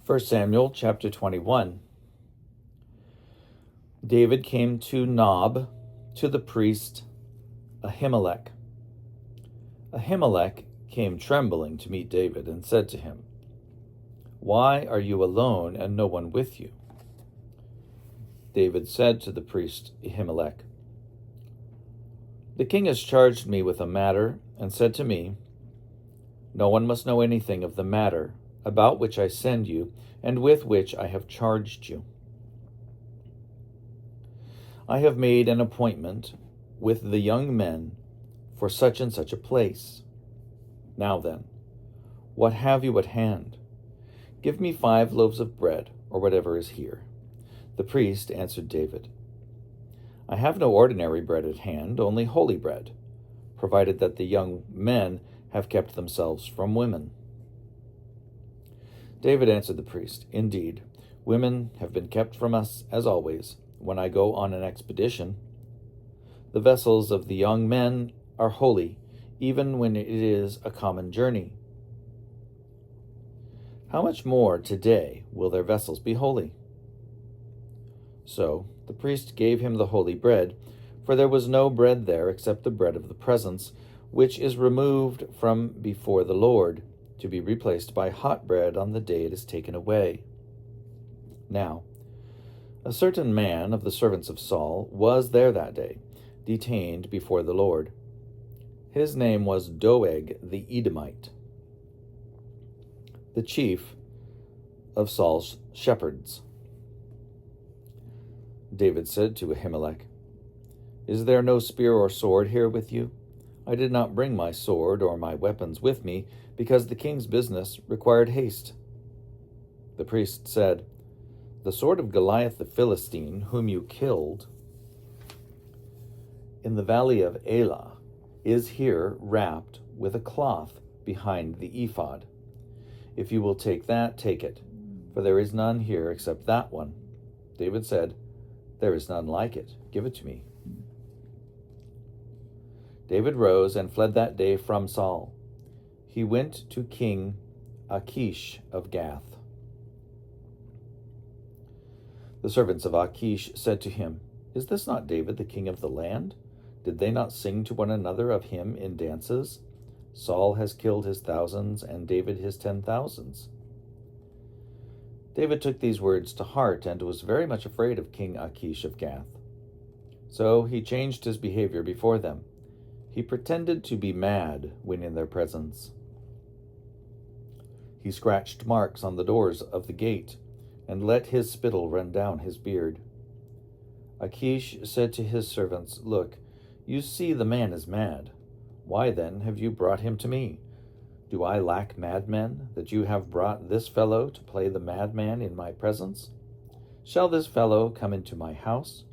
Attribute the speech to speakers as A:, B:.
A: 1 Samuel chapter 21. David came to Nob, to the priest Ahimelech. Ahimelech came trembling to meet David and said to him, "Why are you alone and no one with you?" David said to the priest Ahimelech, "The king has charged me with a matter and said to me, 'No one must know anything of the matter about which I send you and with which I have charged you.' I have made an appointment with the young men for such and such a place. Now then, what have you at hand? Give me 5 loaves of bread, or whatever is here." The priest answered David, "I have no ordinary bread at hand, only holy bread, provided that the young men have kept themselves from women." David answered the priest, "Indeed, women have been kept from us as always, when I go on an expedition. The vessels of the young men are holy, even when it is a common journey. How much more today will their vessels be holy?" So the priest gave him the holy bread, for there was no bread there except the bread of the presence, which is removed from before the Lord, to be replaced by hot bread on the day it is taken away. Now, a certain man of the servants of Saul was there that day, detained before the Lord. His name was Doeg the Edomite, the chief of Saul's shepherds. David said to Ahimelech, "Is there no spear or sword here with you? I did not bring my sword or my weapons with me, because the king's business required haste." The priest said, "The sword of Goliath the Philistine, whom you killed in the valley of Elah, is here wrapped with a cloth behind the ephod. If you will take that, take it, for there is none here except that one." David said, "There is none like it. Give it to me." David rose and fled that day from Saul. He went to King Achish of Gath. The servants of Achish said to him, "Is this not David, the king of the land? Did they not sing to one another of him in dances? Saul has killed his thousands, and David his 10,000s." David took these words to heart and was very much afraid of King Achish of Gath. So he changed his behavior before them. He pretended to be mad when in their presence. He scratched marks on the doors of the gate and let his spittle run down his beard. Achish said to his servants, "Look, you see the man is mad. Why then have you brought him to me? Do I lack madmen, that you have brought this fellow to play the madman in my presence? Shall this fellow come into my house?